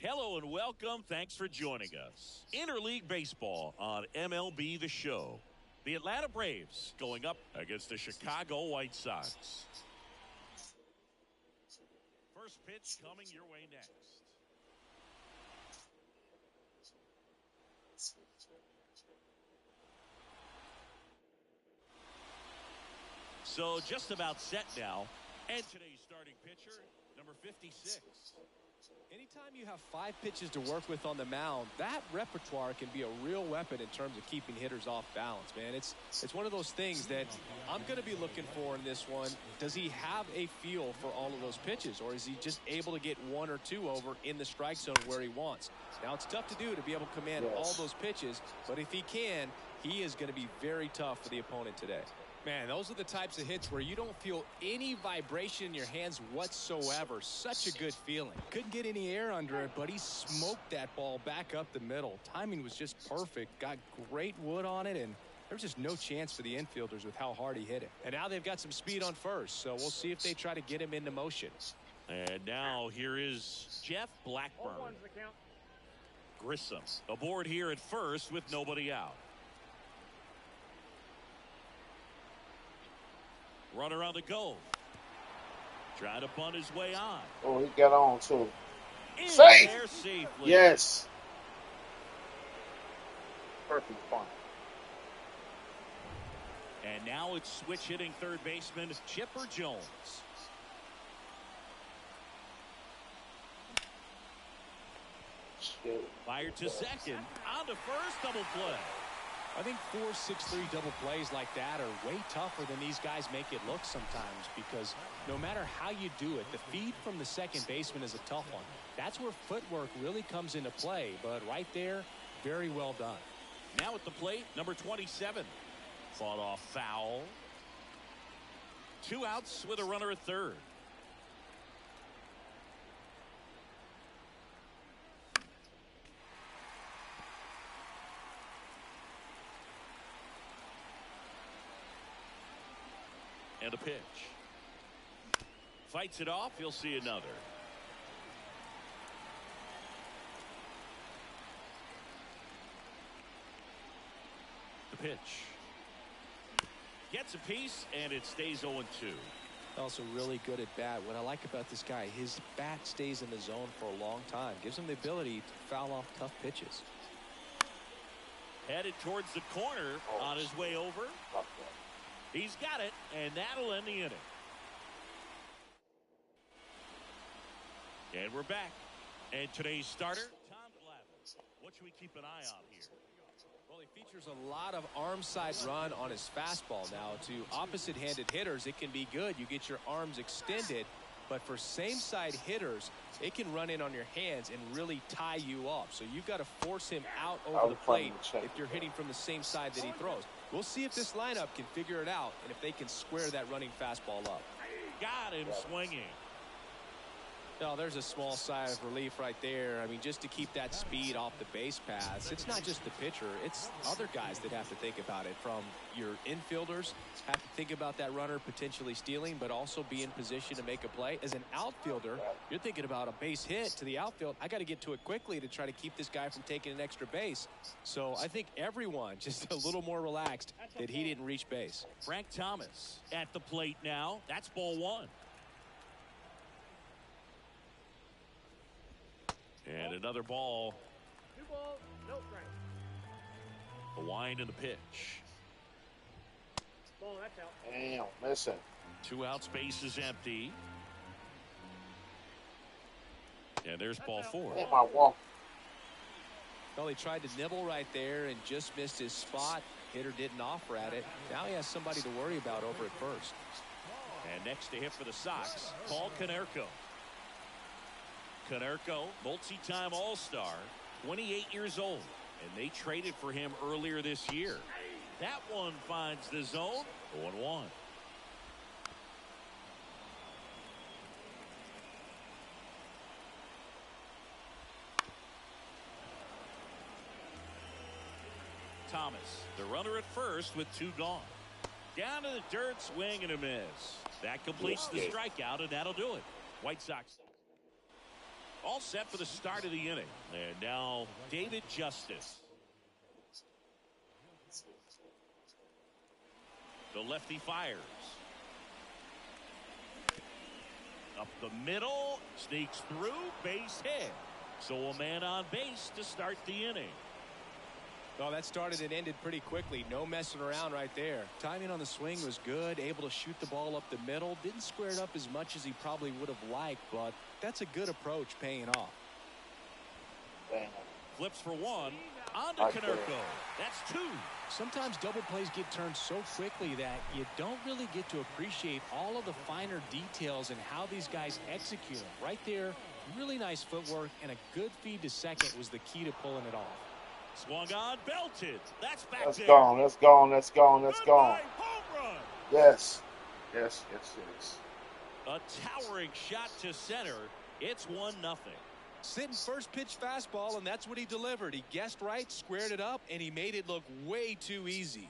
Hello and welcome. Thanks for joining us. Interleague Baseball on MLB The Show. The Atlanta Braves going up against the Chicago White Sox. First pitch coming your way next. So just about set now. And today's starting pitcher, number 56. Anytime you have 5 pitches to work with on the mound, that repertoire can be a real weapon in terms of keeping hitters off balance, man. It's one of those things that I'm going to be looking for in this one. Does he have a feel for all of those pitches, or is he just able to get 1 or 2 over in the strike zone where he wants? Now, it's tough to do to be able to command all those pitches, but if he can, he is going to be very tough for the opponent today. Man, those are the types of hits where you don't feel any vibration in your hands whatsoever. Such a good feeling. Couldn't get any air under it, but he smoked that ball back up the middle. Timing was just perfect. Got great wood on it, and there was just no chance for the infielders with how hard he hit it. And now they've got some speed on first, so we'll see if they try to get him into motion. And now here is Jeff Blackburn. Grissom aboard here at first with nobody out. Runner on the go. Trying to bunt his way on. Oh, he got on too. Safe! There safely. Yes. Perfect bunt. And now it's switch hitting third baseman Chipper Jones. Shit. Fired to second. On to first, double play. I think 4-6-3 double plays like that are way tougher than these guys make it look sometimes, because no matter how you do it, the feed from the second baseman is a tough one. That's where footwork really comes into play, but right there, very well done. Now at the plate, number 27. Fought off foul. 2 outs with a runner at third. And a pitch. Fights it off. He'll see another. The pitch. Gets a piece, and it stays 0-2. Also really good at bat. What I like about this guy, his bat stays in the zone for a long time. Gives him the ability to foul off tough pitches. Headed towards the corner on his way over. He's got it, and that'll end the inning. And we're back. And today's starter, Tom Glavine. What should we keep an eye on here? Well, he features a lot of arm side run on his fastball. Now, to opposite-handed hitters, it can be good. You get your arms extended. But for same-side hitters, it can run in on your hands and really tie you up. So you've got to force him out over the plate if you're hitting from the same side that he throws. We'll see if this lineup can figure it out and if they can square that running fastball up. Got him swinging. No, there's a small sigh of relief right there. I mean, just to keep that speed off the base paths. It's not just the pitcher. It's other guys that have to think about it. From your infielders, have to think about that runner potentially stealing, but also be in position to make a play. As an outfielder, you're thinking about a base hit to the outfield. I got to get to it quickly to try to keep this guy from taking an extra base. So I think everyone just a little more relaxed that he didn't reach base. Frank Thomas at the plate now. That's ball one. And another ball. Two balls, no strike. The wind and the pitch. Ball, that's out. Damn, missing. 2 outs, base is empty. And there's ball 4. Damn, I walk. Well, he tried to nibble right there and just missed his spot. Hitter didn't offer at it. Now he has somebody to worry about over at first. And next to hit for the Sox, Paul Konerko. Konerko, multi-time All-Star, 28 years old, and they traded for him earlier this year. That one finds the zone, 0-1. Thomas, the runner at first with 2 gone. Down to the dirt, swing and a miss. That completes the strikeout, and that'll do it. White Sox all set for the start of the inning. And now David Justice. The lefty fires. Up the middle, sneaks through, base hit. So a man on base to start the inning. Well, that started and ended pretty quickly. No messing around right there. Timing on the swing was good. Able to shoot the ball up the middle. Didn't square it up as much as he probably would have liked, but that's a good approach paying off. Damn. Flips for 1. On to Okay. Konerko. That's 2. Sometimes double plays get turned so quickly that you don't really get to appreciate all of the finer details and how these guys execute them. Right there, really nice footwork, and a good feed to second was the key to pulling it off. Swung on, belted. That's back Let's there. go. Let's go. Let's go. Let's go. Goodbye, home run. Yes. Yes. Yes. Yes. A towering shot to center. It's 1-0. Sitting first pitch fastball, and that's what he delivered. He guessed right, squared it up, and he made it look way too easy.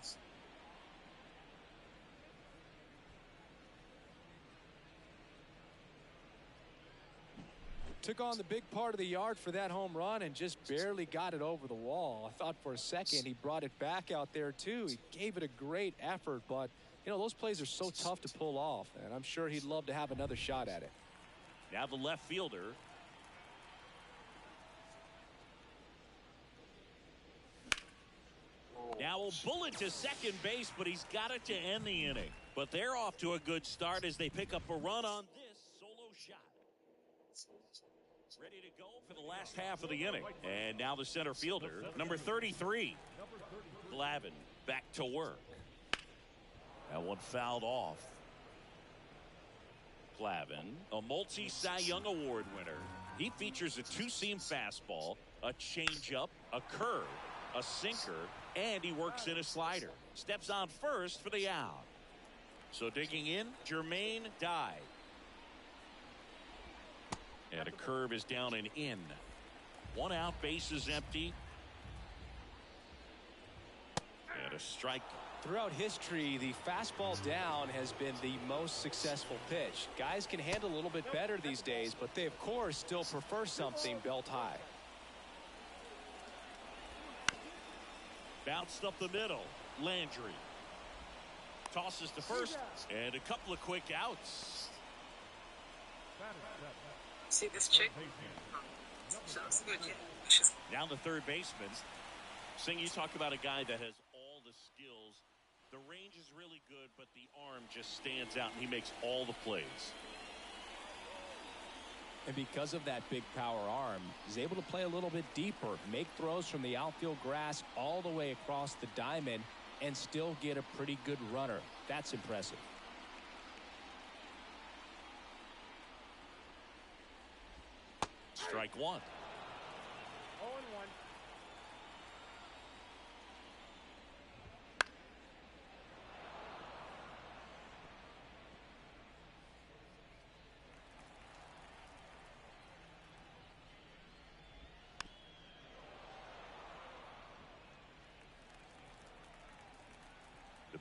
Took on the big part of the yard for that home run and just barely got it over the wall. I thought for a second he brought it back out there too. He gave it a great effort, but you know, those plays are so tough to pull off, and I'm sure he'd love to have another shot at it. Now the left fielder. Now a bullet to second base, but he's got it to end the inning. But they're off to a good start as they pick up a run on this solo shot. Ready to go for the last half of the inning. And now the center fielder, number 33. Glavin back to work. That one fouled off. Glavin, a multi-Cy Young Award winner. He features a 2-seam fastball, a changeup, a curve, a sinker, and he works in a slider. Steps on first for the out. So digging in, Jermaine Dye. And a curve is down and in. 1 out, base is empty. And a strike. Throughout history, the fastball down has been the most successful pitch. Guys can handle a little bit better these days, but they, of course, still prefer something belt high. Bounced up the middle. Landry. Tosses to first. And a couple of quick outs. See this chick? Sounds good, yeah. She's Now the third baseman. Singh, you talk about a guy that has all the skills. The range is really good, but the arm just stands out, and he makes all the plays. And because of that big power arm, he's able to play a little bit deeper, make throws from the outfield grass all the way across the diamond, and still get a pretty good runner. That's impressive. Strike 1. 0-1.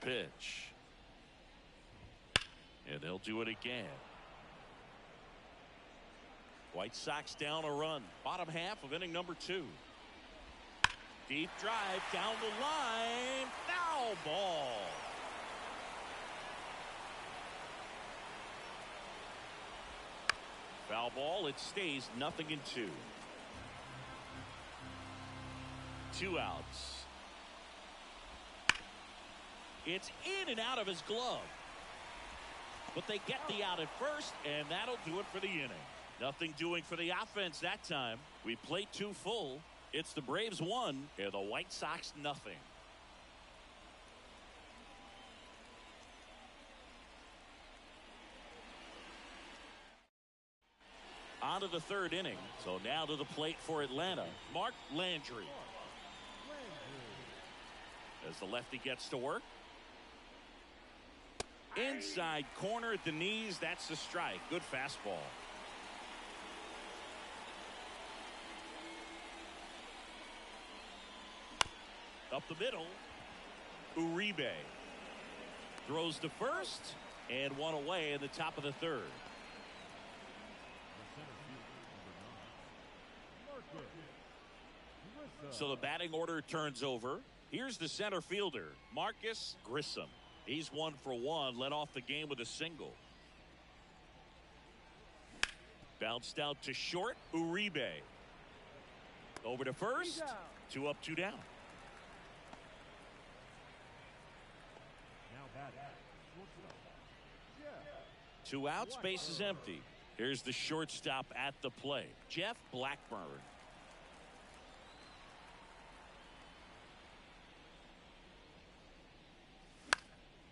pitch. And they'll do it again. White Sox down a run. Bottom half of inning number 2. Deep drive down the line. Foul ball. Foul ball. It stays 0-2. 2 outs. It's in and out of his glove. But they get the out at first, and that'll do it for the inning. Nothing doing for the offense that time. We played 2 full. It's the Braves 1 and the White Sox nothing. On to the 3rd inning. So now to the plate for Atlanta, Mark Landry. As the lefty gets to work. Inside corner at the knees. That's the strike. Good fastball. Up the middle. Uribe throws to first and 1 away in the top of the 3rd. So the batting order turns over. Here's the center fielder, Marcus Grissom. He's 1 for 1, led off the game with a single. Bounced out to short, Uribe. Over to first, 2 up, 2 down. 2 outs, base is empty. Here's the shortstop at the plate, Jeff Blackburn.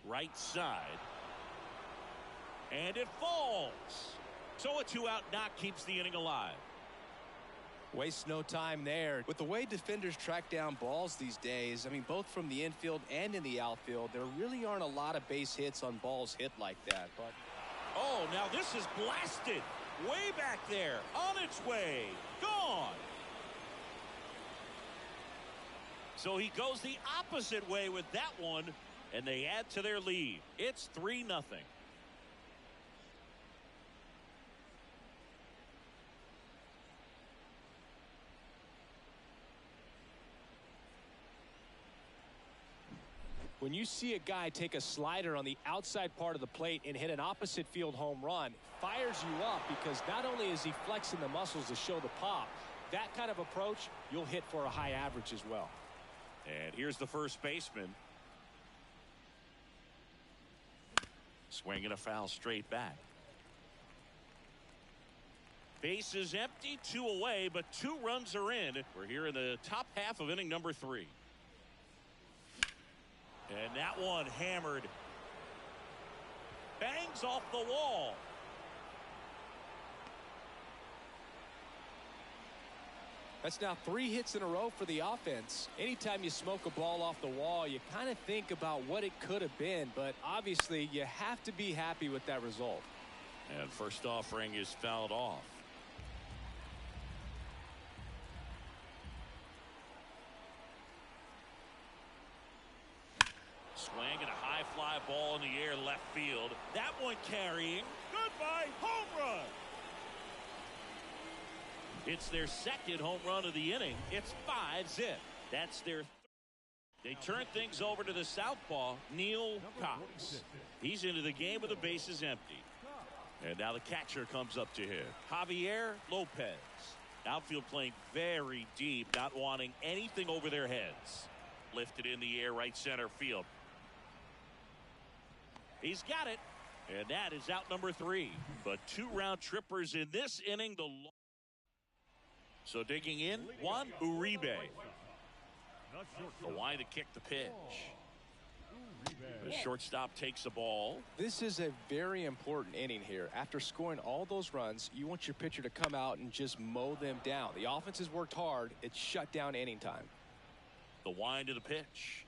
Right side. And it falls. So a 2-out knock keeps the inning alive. Waste no time there. With the way defenders track down balls these days, I mean, both from the infield and in the outfield, there really aren't a lot of base hits on balls hit like that. But oh, now this is blasted. Way back there. On its way. Gone. So he goes the opposite way with that one. And they add to their lead. It's 3-0. when you see a guy take a slider on the outside part of the plate and hit an opposite field home run, fires you up, because not only is he flexing the muscles to show the pop, that kind of approach, you'll hit for a high average as well. And here's the first baseman. Swinging a foul straight back. Base is empty, 2 away, but 2 runs are in. We're here in the top half of inning number 3. And that one hammered. Bangs off the wall. That's now 3 hits in a row for the offense. Anytime you smoke a ball off the wall, you kind of think about what it could have been, but obviously you have to be happy with that result. And first offering is fouled off. Swing and a high fly ball in the air left field. That one carrying. Goodbye, home run. It's their second home run of the inning. It's 5-zip. That's their. They turn things over to the southpaw, Neil Cox. He's into the game with the bases empty. And now the catcher comes up to hit. Javier Lopez. Outfield playing very deep, not wanting anything over their heads. Lifted in the air, right center field. He's got it. And that is out number 3. But 2 round trippers in this inning. So digging in, Juan Uribe. The line to kick the pitch. The shortstop takes the ball. This is a very important inning here. After scoring all those runs, you want your pitcher to come out and just mow them down. The offense has worked hard. It's shut down inning time. The wind to the pitch.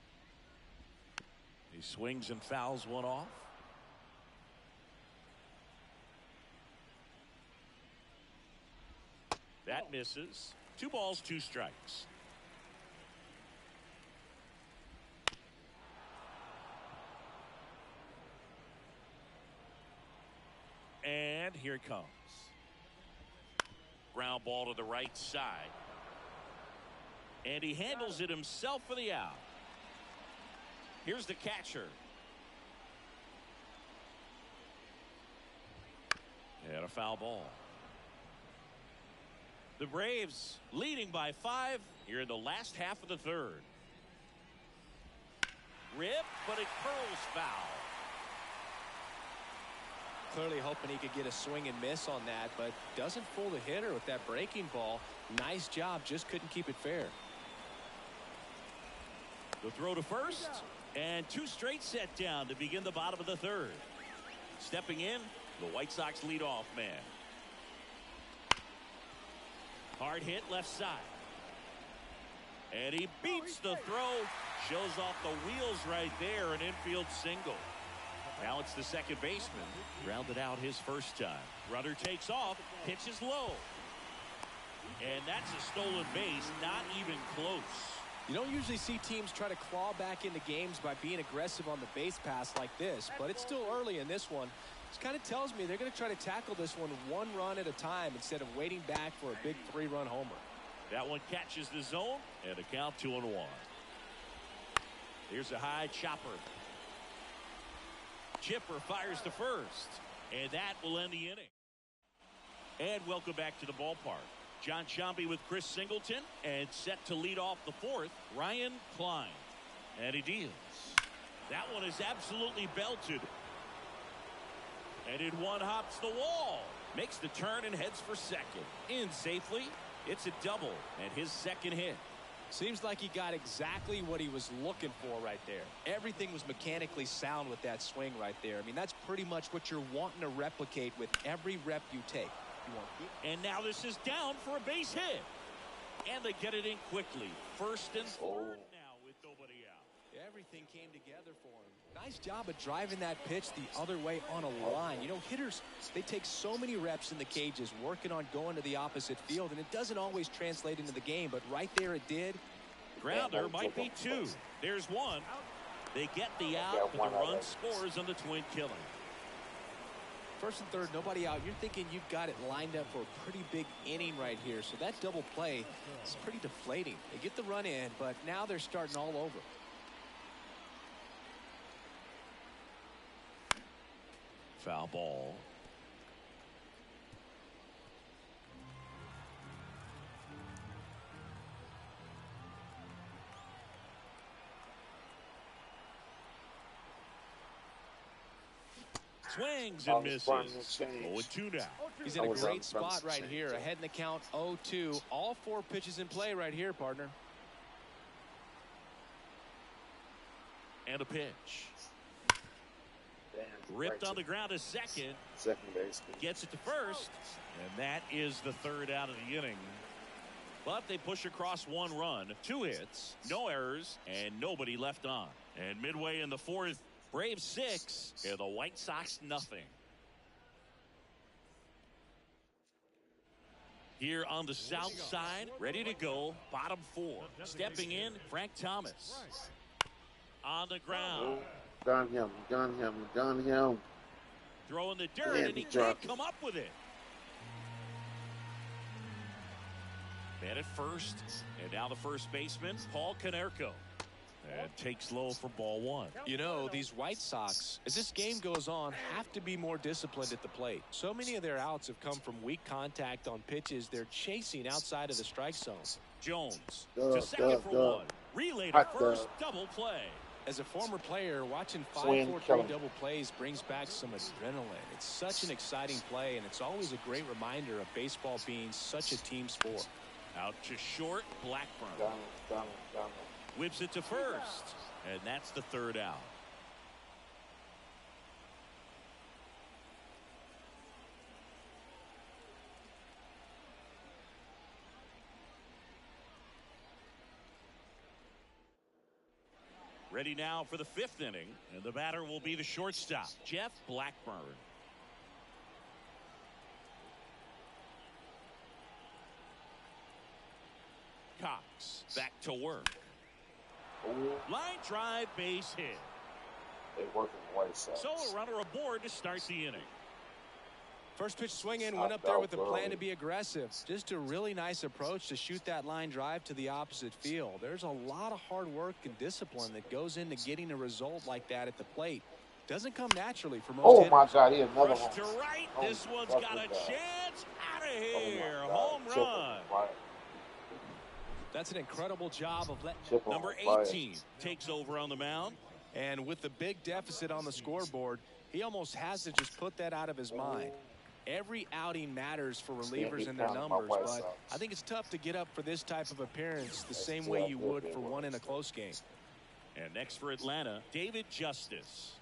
He swings and fouls one off. That misses. 2 balls, 2 strikes. here it comes. Ground ball to the right side. And he handles it himself for the out. Here's the catcher. And a foul ball. The Braves leading by 5 here in the last half of the third. Rip, but it curls foul. Clearly hoping he could get a swing and miss on that, but doesn't fool the hitter with that breaking ball. Nice job, just couldn't keep it fair. The throw to first, and 2 straight set down to begin the bottom of the third. Stepping in, the White Sox leadoff man. Hard hit left side. And he beats the throw. Shows off the wheels right there, an infield single. Now it's the second baseman. Grounded out his first time. Runner takes off, pitches low. And that's a stolen base, not even close. You don't usually see teams try to claw back into games by being aggressive on the base pass like this, but it's still early in this one. This kind of tells me they're going to try to tackle this one 1 run at a time instead of waiting back for a big 3-run homer. That one catches the zone, and a count 2-1. Here's a high chopper. Chipper fires to first, and that will end the inning. And welcome back to the ballpark. John Sciambi with Chris Singleton, and set to lead off the 4th, Ryan Klein. And he deals. That one is absolutely belted. And in one hops the wall. Makes the turn and heads for second. In safely. It's a double and his second hit. Seems like he got exactly what he was looking for right there. Everything was mechanically sound with that swing right there. I mean, that's pretty much what you're wanting to replicate with every rep you take. And now this is down for a base hit. And they get it in quickly. First and third now with nobody out. Everything came together for him. Nice job of driving that pitch the other way on a line. You know, hitters, they take so many reps in the cages working on going to the opposite field, and it doesn't always translate into the game, but right there it did. Grounder might be 2. There's 1. They get the out, but the run scores on the twin killing. First and third, nobody out. You're thinking you've got it lined up for a pretty big inning right here, so that double play is pretty deflating. They get the run in, but now they're starting all over. Foul ball. Swings and misses. 0-2 now. He's in a great spot right here. Ahead in the count 0-2. All 4 pitches in play right here, partner. And a pitch. Ripped on the ground to second. Second base. Gets it to first. And that is the third out of the inning. But they push across 1 run, 2 hits, no errors, and nobody left on. And midway in the 4th, Braves 6 and the White Sox nothing. Here on the south side, ready to go, bottom 4. Stepping in, Frank Thomas. On the ground. Gun him. Throwing the dirt, and he can't come up with it. Man at first, and now the first baseman, Paul Konerko. And takes low for ball 1. You know, these White Sox, as this game goes on, have to be more disciplined at the plate. So many of their outs have come from weak contact on pitches they're chasing outside of the strike zone. Jones to second for 1. Relay to first, double play. As a former player, watching 5-4-3 double plays brings back some adrenaline. It's such an exciting play, and it's always a great reminder of baseball being such a team sport. Out to short, Blackburn. Whips it to first, and that's the third out. Ready now for the 5th inning, and the batter will be the shortstop, Jeff Blackburn. Cox back to work. Line drive, base hit. They work in White Sox. So a runner aboard to start the inning. First pitch swinging, went up there with a plan to be aggressive. Just a really nice approach to shoot that line drive to the opposite field. There's a lot of hard work and discipline that goes into getting a result like that at the plate. Doesn't come naturally for most hitters. Oh my God, he another Rush one. to right. Oh, This one's got a chance. Out of here. Home run. That's an incredible job of letting Number 18 takes over on the mound. And with the big deficit on the scoreboard, he almost has to just put that out of his mind. Every outing matters for relievers and their numbers, but I think it's tough to get up for this type of appearance the same way you would for one in a close game. And next for Atlanta, David Justice.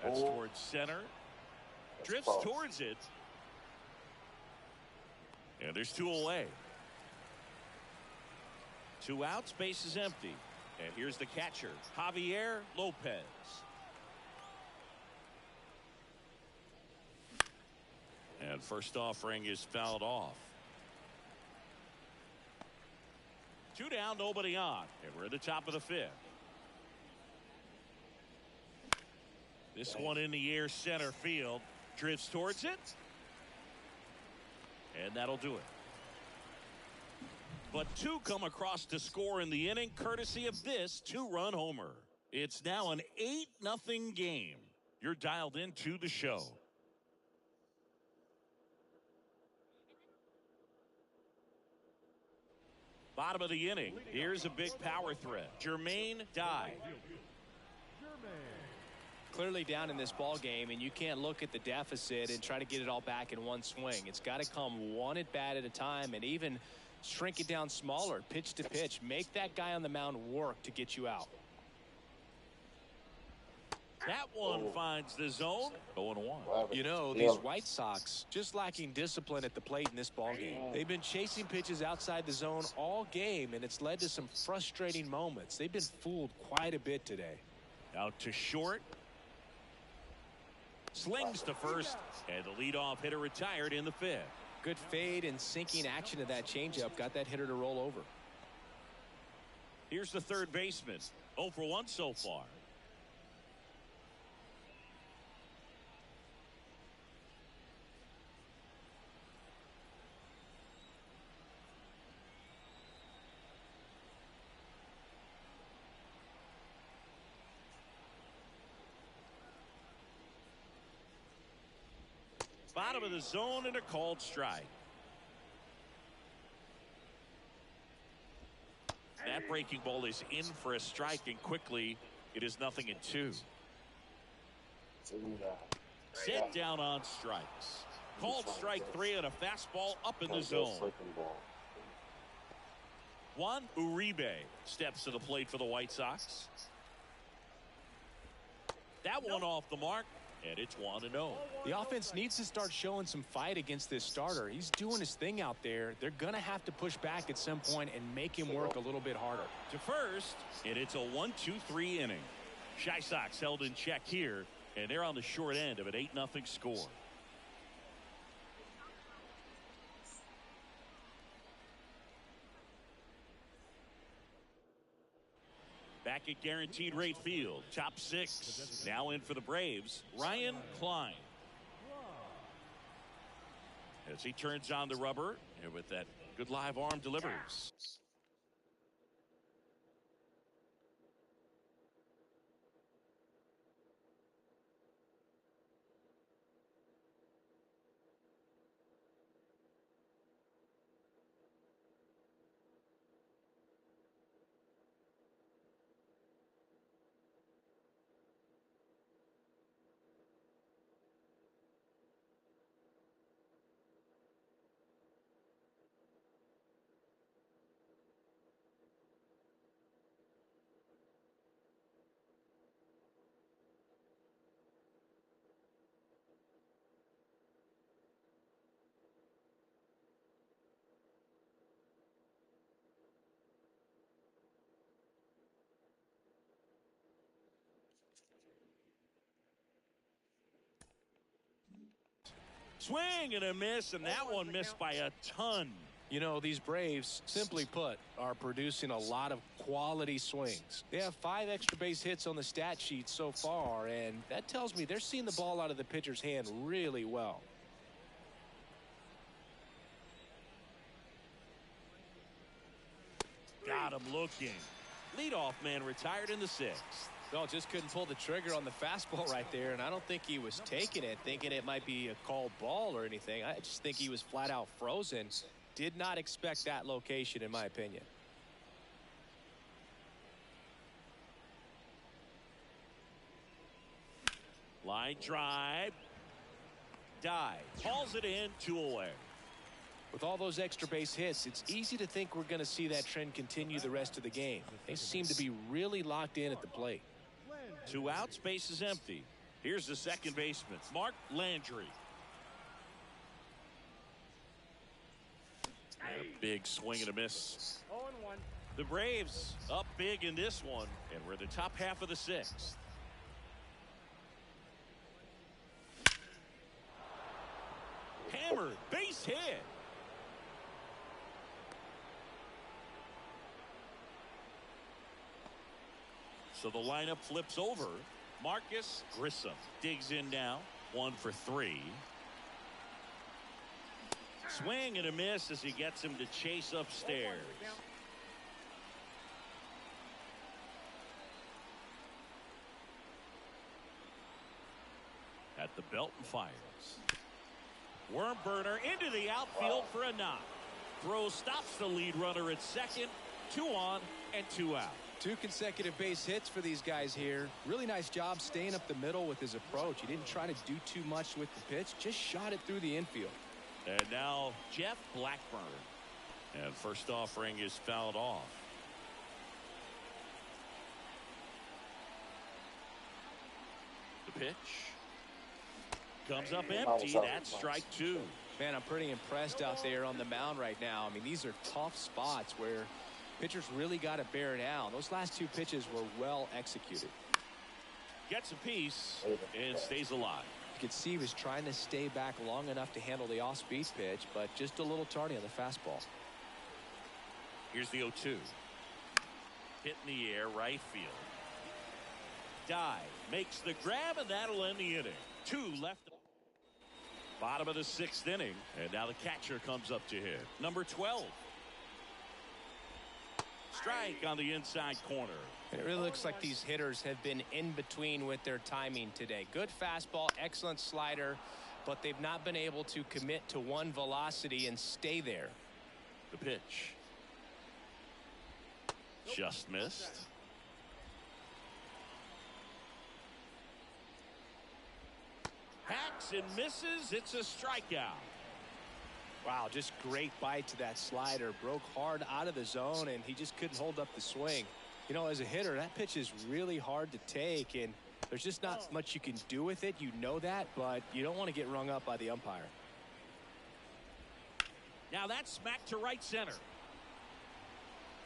That's towards center. Drifts towards it. And there's 2 away. 2 outs, base is empty. And here's the catcher, Javier Lopez. And first offering is fouled off. 2 down, nobody on. And we're at the top of the 5th. This one in the air, center field. Drifts towards it. And that'll do it. But 2 come across to score in the inning, courtesy of this 2-run homer. It's now an 8-0 game. You're dialed into the show. Bottom of the inning. Here's a big power threat. Jermaine Dye. Clearly down in this ball game, and you can't look at the deficit and try to get it all back in one swing. It's got to come one at bat at a time, and even shrink it down smaller, pitch to pitch. Make that guy on the mound work to get you out. That one finds the zone. 0-1. You know, these White Sox just lacking discipline at the plate in this ball game. They've been chasing pitches outside the zone all game, and it's led to some frustrating moments. They've been fooled quite a bit today. Out to short. Slings to first, and the leadoff hitter retired in the 5th. Good fade and sinking action of that changeup got that hitter to roll over. Here's the third baseman. 0 for 1 so far. Bottom of the zone and a called strike. That breaking ball is in for a strike, and quickly it is 0-2. Set down on strikes. Called strike 3 and a fastball up in the zone. Juan Uribe steps to the plate for the White Sox. That one off the mark. And it's 1-0. The offense needs to start showing some fight against this starter. He's doing his thing out there. They're going to have to push back at some point and make him work a little bit harder. To first, and it's a 1-2-3 inning. Shy Sox held in check here, and they're on the short end of an 8-0 score. Back at Guaranteed Rate Field, top 6. Now in for the Braves, Ryan Klein. As he turns on the rubber, and with that good live arm delivers. Swing and a miss, and that one missed by a ton. You know, these Braves, simply put, are producing a lot of quality swings. They have 5 extra base hits on the stat sheet so far, and that tells me they're seeing the ball out of the pitcher's hand really well. Got him looking. Leadoff man retired in the 6th. Well, just couldn't pull the trigger on the fastball right there, and I don't think he was taking it, thinking it might be a called ball or anything. I just think he was flat out frozen. Did not expect that location, in my opinion. Line drive. Dive. Hauls it in, 2 away. With all those extra base hits, it's easy to think we're going to see that trend continue the rest of the game. They seem to be really locked in at the plate. 2 outs, base is empty. Here's the second baseman, Mark Landry. A big swing and a miss. 0-1. The Braves up big in this one, and we're in the top half of the 6th. Hammered, base hit. So the lineup flips over. Marcus Grissom digs in now. 1 for 3. Swing and a miss as he gets him to chase upstairs. At the belt and fires. Worm burner into the outfield for a knock. Throw stops the lead runner at second. 2 on and 2 out. 2 consecutive base hits for these guys here. Really nice job staying up the middle with his approach. He didn't try to do too much with the pitch, just shot it through the infield. And now Jeff Blackburn. And first offering is fouled off. The pitch comes up empty. That's strike 2. Man, I'm pretty impressed out there on the mound right now. I mean, these are tough spots where pitchers really got to bear down. Those last 2 pitches were well executed. Gets a piece and stays alive. You could see he was trying to stay back long enough to handle the off-speed pitch, but just a little tardy on the fastball. Here's the 0-2. Hit in the air, right field. Dive, makes the grab, and that'll end the inning. 2 left. Bottom of the 6th inning, and now the catcher comes up to hit. Number 12. Strike on the inside corner. And it really looks like these hitters have been in between with their timing today. Good fastball, excellent slider, but they've not been able to commit to one velocity and stay there. The pitch. Just missed. Hacks and misses. It's a strikeout. Wow, just great bite to that slider. Broke hard out of the zone, and he just couldn't hold up the swing. You know, as a hitter, that pitch is really hard to take, and there's just not much you can do with it. You know that, but you don't want to get rung up by the umpire. Now that's smacked to right center.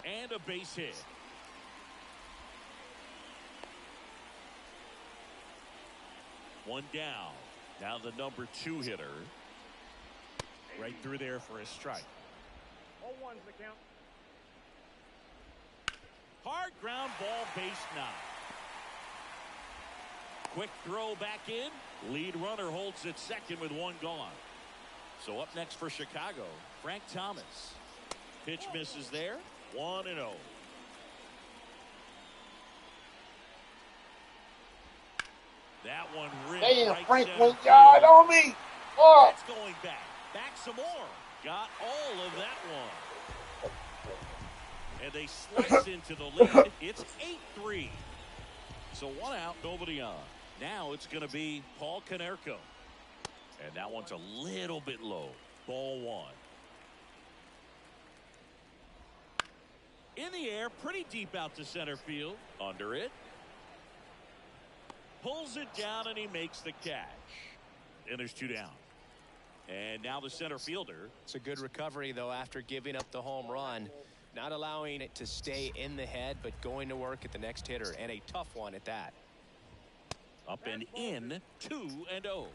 And a base hit. One down. Now the number 2 hitter. Right through there for a strike. 0-1's the count. Hard ground ball, base knock. Quick throw back in. Lead runner holds at second with 1 gone. So up next for Chicago, Frank Thomas. Pitch misses there. 1-0. That one ripped. Damn, right Frank center went field. yard on me. Oh. That's going back. Back some more. Got all of that one. And they slice into the lead. It's 8-3. So 1 out, nobody on. Now it's going to be Paul Konerko. And that one's a little bit low. Ball 1. In the air, pretty deep out to center field. Under it. Pulls it down and he makes the catch. And there's 2 down. And now the center fielder. It's a good recovery, though, after giving up the home run. Not allowing it to stay in the head, but going to work at the next hitter. And a tough one at that. Up and in, 2-0.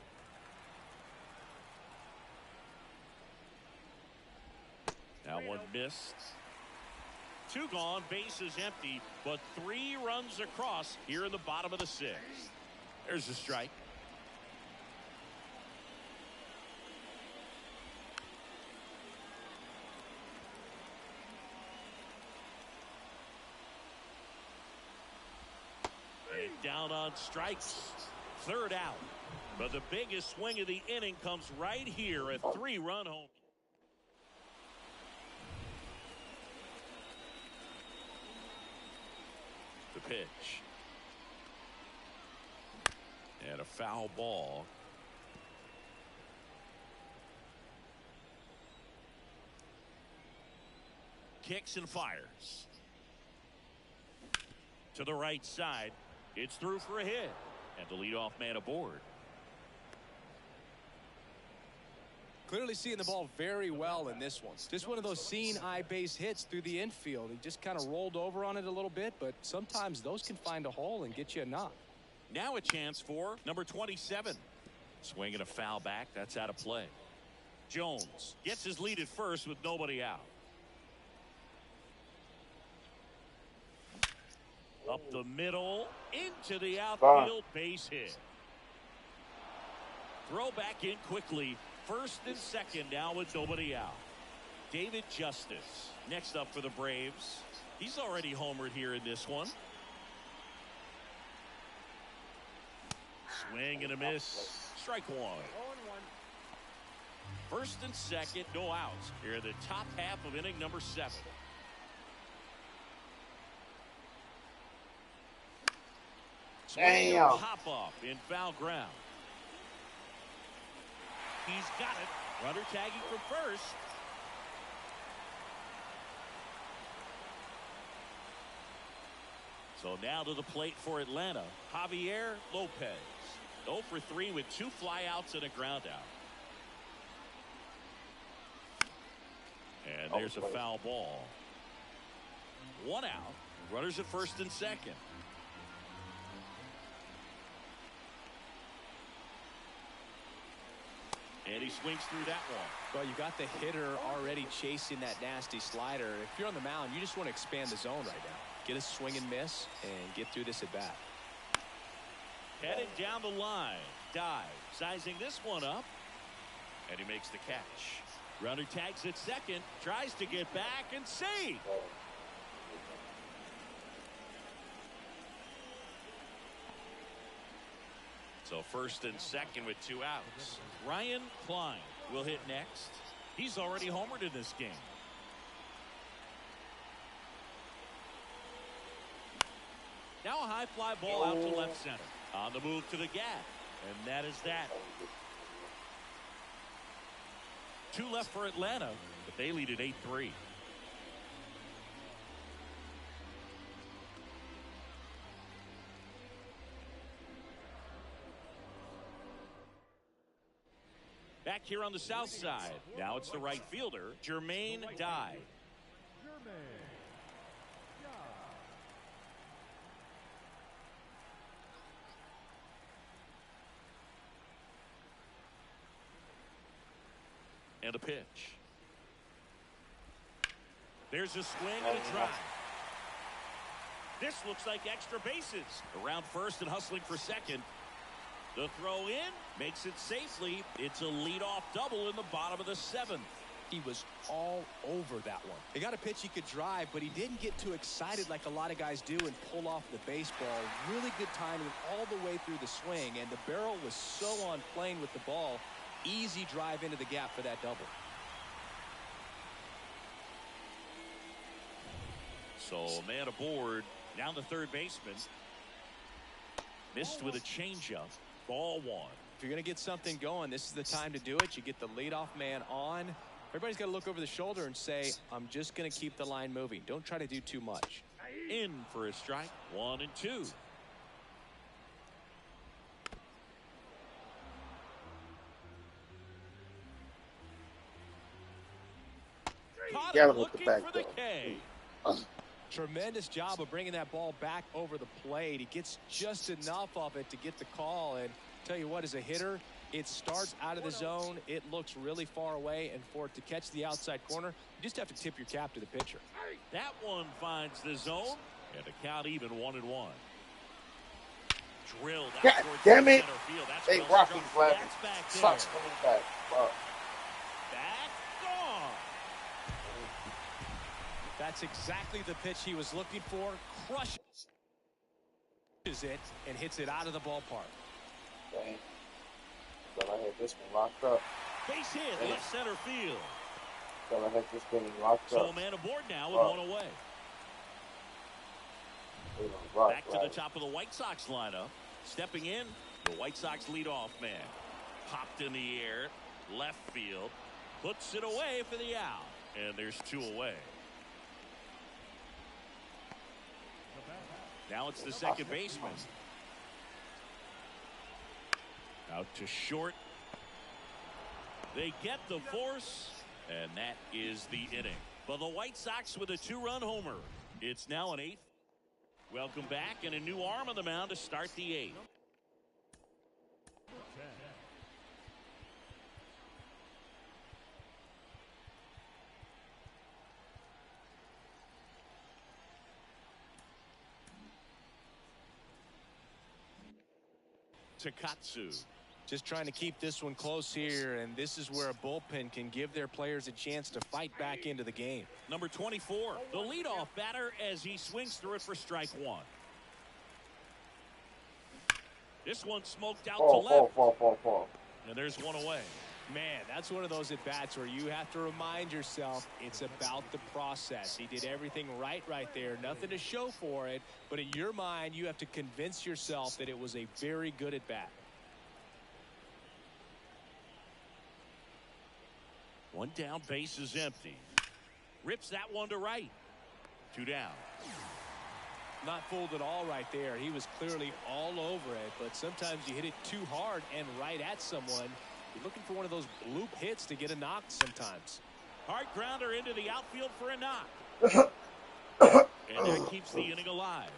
That one missed. 2 gone, bases empty, but 3 runs across here in the bottom of the 6th. There's a strike. And down on strikes. 3rd out. But the biggest swing of the inning comes right here, a 3-run home. The pitch. And a foul ball. Kicks and fires. To the right side. It's through for a hit. And the leadoff man aboard. Clearly seeing the ball very well in this one. Just one of those seeing eye base hits through the infield. He just kind of rolled over on it a little bit, but sometimes those can find a hole and get you a knock. Now a chance for number 27. Swinging a foul back. That's out of play. Jones gets his lead at first with nobody out. Up the middle, into the outfield, base hit. Throw back in quickly. 1st and 2nd now with nobody out. David Justice next up for the Braves. He's already homered here in this one. Swing and a miss. Strike 1. 1st and 2nd, no outs. Here in the top half of inning number 7. Swing and pop up in foul ground. He's got it. Runner tagging from first. So now to the plate for Atlanta, Javier Lopez. 0 for 3 with 2 flyouts and a ground out. And there's a foul ball. 1 out. Runners at 1st and 2nd. And he swings through that one. Well, you got the hitter already chasing that nasty slider. If you're on the mound, you just want to expand the zone right now. Get a swing and miss and get through this at bat. Headed down the line. Dive. Sizing this one up. And he makes the catch. Runner tags at 2nd. Tries to get back and save. So 1st and 2nd with 2 outs. Ryan Klein will hit next. He's already homered in this game. Now a high fly ball out to left center. On the move to the gap. And that is that. 2 left for Atlanta, but they lead at 8-3. Back here on the south side. Now it's the right fielder, Jermaine Dye. And a pitch. There's a swing and a drive. This looks like extra bases. Around 1st and hustling for 2nd. The throw in makes it safely. It's a leadoff double in the bottom of the 7th. He was all over that one. He got a pitch he could drive, but he didn't get too excited like a lot of guys do and pull off the baseball. Really good timing all the way through the swing, and the barrel was so on plane with the ball. Easy drive into the gap for that double. So man aboard. Down the 3rd baseman. Missed with a changeup. Ball 1. If you're going to get something going, this is the time to do it. You get the leadoff man on. Everybody's got to look over the shoulder and say, I'm just going to keep the line moving. Don't try to do too much. In for a strike. 1 and 2. Caught him looking for the K. Tremendous job of bringing that ball back over the plate. He gets just enough of it to get the call, and Tell you what, as a hitter, it starts out of the zone. It looks really far away, and for it to catch the outside corner, you just have to tip your cap to the pitcher. That one finds the zone, and the count even 1-1. Drilled out God towards damn the it. center field. That's Hey, well Rocky struck. Flat. That's back there. Sucks coming back. Wow. Back gone. That's exactly the pitch he was looking for. Crushes it and hits it out of the ballpark. Dang. Thought I had this one locked up. Base hit, Dang. left center field. Thought I had this thing locked So up. a man aboard now with one away. Back to the top of the White Sox lineup. Stepping in, the White Sox leadoff man. Popped in the air, left field. Puts it away for the out. And there's 2 away. Now it's the second baseman. Out to short. They get the force, and that is the inning. But the White Sox with a 2-run homer. It's now an 8th. Welcome back, and a new arm on the mound to start the 8th. Takatsu. Just trying to keep this one close here, and this is where a bullpen can give their players a chance to fight back into the game. Number 24, the leadoff batter as he swings through it for strike 1. This one smoked out to left. And there's 1 away. Man, that's one of those at-bats where you have to remind yourself it's about the process. He did everything right there. Nothing to show for it, but in your mind, you have to convince yourself that it was a very good at-bat. 1 down, base is empty. Rips that one to right. 2 down. Not fooled at all right there. He was clearly all over it, but sometimes you hit it too hard and right at someone. You're looking for one of those bloop hits to get a knock sometimes. Hard grounder into the outfield for a knock. And that keeps the inning alive.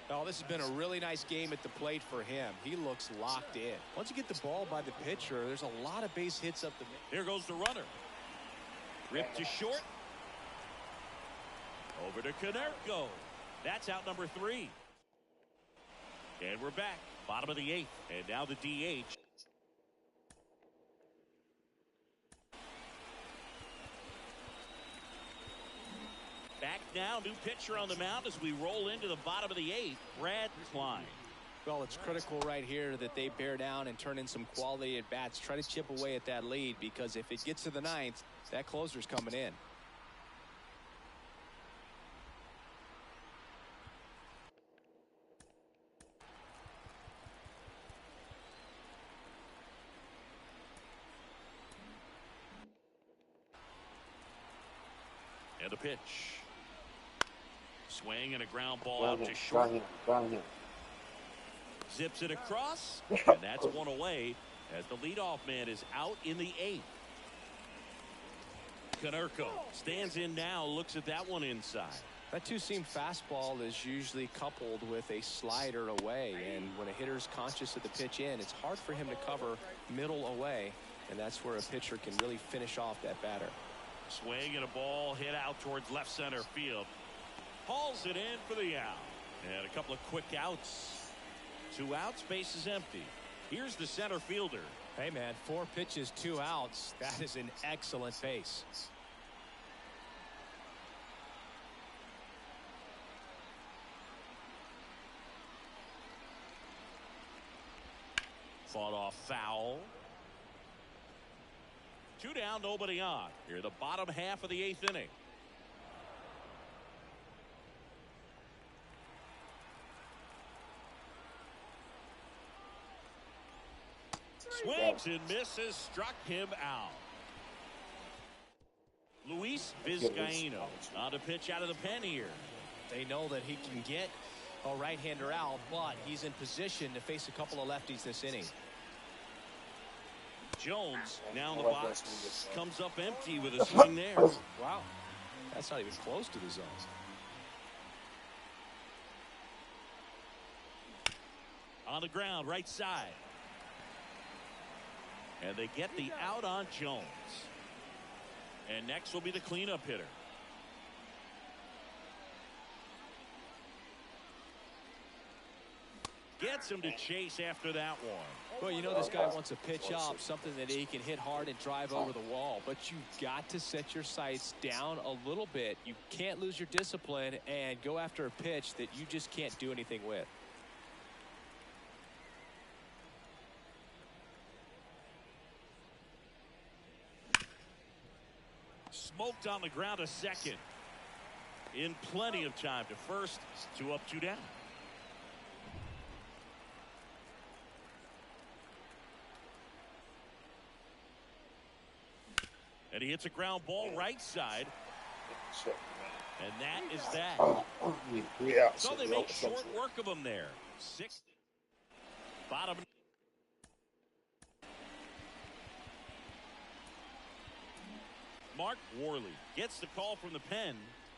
Oh, this has been a really nice game at the plate for him. He looks locked in. Once you get the ball by the pitcher, there's a lot of base hits up the middle. Here goes the runner. Ripped to short. Over to Konerko. That's out number 3. And we're back. Bottom of the 8th. And now the DH. Back now, new pitcher on the mound as we roll into the bottom of the 8th. Brad Klein. Well, it's critical right here that they bear down and turn in some quality at bats. Try to chip away at that lead, because if it gets to the 9th, that closer's coming in. And a pitch. Swing and a ground ball out to short. Zips it across, and that's 1 away as the leadoff man is out in the 8th. Konerko stands in now, looks at that one inside. That two-seam fastball is usually coupled with a slider away, and when a hitter's conscious of the pitch in, it's hard for him to cover middle away, and that's where a pitcher can really finish off that batter. Swing and a ball hit out towards left center field. Hauls it in for the out. And a couple of quick outs. 2 outs, base is empty. Here's the center fielder. Hey, man, 4 pitches, 2 outs. That is an excellent base. Fought off foul. 2 down, nobody on. Here, the bottom half of the 8th inning. Swings and misses, struck him out. Luis Vizcaíno on to pitch out of the pen here. They know that he can get a right-hander out, but he's in position to face a couple of lefties this inning. Jones now in the box, comes up empty with a swing there. Wow, that's not even close to the zone. On the ground, right side. And they get the out on Jones. And next will be the cleanup hitter. Gets him to chase after that one. Well, you know this guy wants a pitch up, something that he can hit hard and drive over the wall. But you've got to set your sights down a little bit. You can't lose your discipline and go after a pitch that you just can't do anything with. Smoked on the ground a second. In plenty of time to first. 2 up, 2 down. And he hits a ground ball right side. And that is that. So they make short work of him there. 6. Bottom. Mark Worley gets the call from the pen.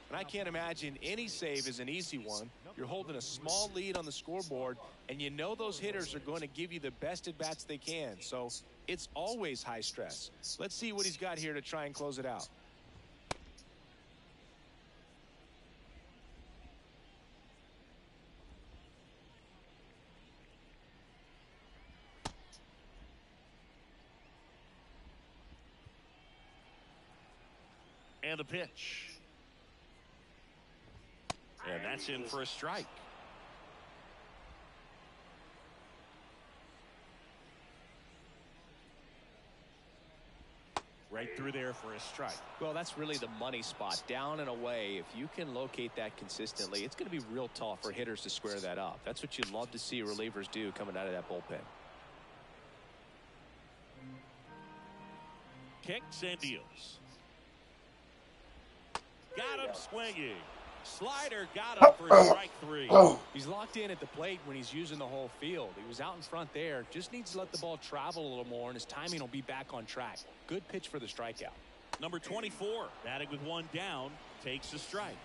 And I can't imagine any save is an easy one. You're holding a small lead on the scoreboard, and you know those hitters are going to give you the best at-bats they can. So it's always high stress. Let's see what he's got here to try and close it out. And the pitch. And that's in for a strike. Right through there for a strike. Well, that's really the money spot, down and away. If you can locate that consistently, it's going to be real tough for hitters to square that up. That's what you'd love to see relievers do coming out of that bullpen. Kicks and deals. Got him swinging. Slider got him for strike 3. He's locked in at the plate when he's using the whole field. He was out in front there. Just needs to let the ball travel a little more, and his timing will be back on track. Good pitch for the strikeout. Number 24, batting with 1 down, takes a strike.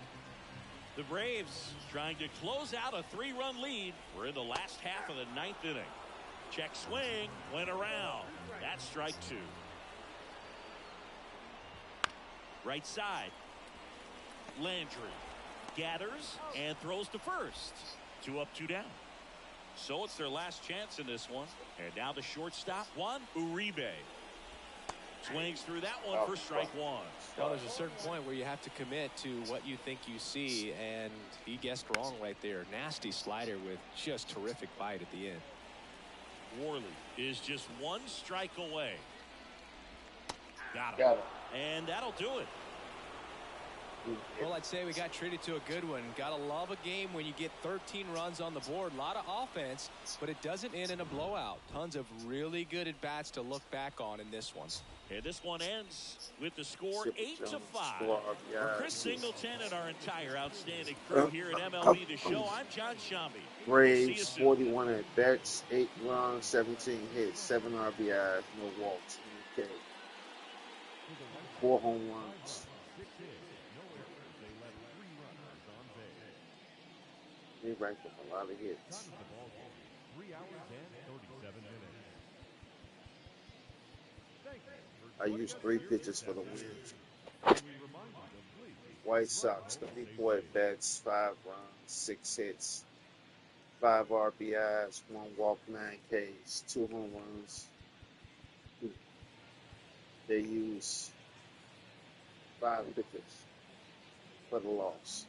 The Braves trying to close out a 3-run lead. We're in the last half of the 9th inning. Check swing, went around. That's strike 2. Right side. Landry gathers and throws to first. 2 up, 2 down. So it's their last chance in this one. And now the shortstop, Juan Uribe. Swings through that one for strike 1. Well, there's a certain point where you have to commit to what you think you see, and he guessed wrong right there. Nasty slider with just terrific bite at the end. Worley is just 1 strike away. Got him. Got it. And that'll do it. Well, I'd say we got treated to a good one. Gotta love a game when you get 13 runs on the board. A lot of offense, but it doesn't end in a blowout. Tons of really good at-bats to look back on in this one. And this one ends with the score 8-5. For Chris Singleton and our entire outstanding crew here at MLB The Show, I'm John Shambi. Braves 41 at bats, 8 runs, 17 hits, 7 RBIs, no walks, okay. 4 home runs. They racked up a lot of hits. I used 3 pitches for the win. Whitesox 34 at bats, 5 runs, 6 hits, 5 RBIs, 1 walk, 9 Ks, 2 home runs. They used 5 pitches for the loss.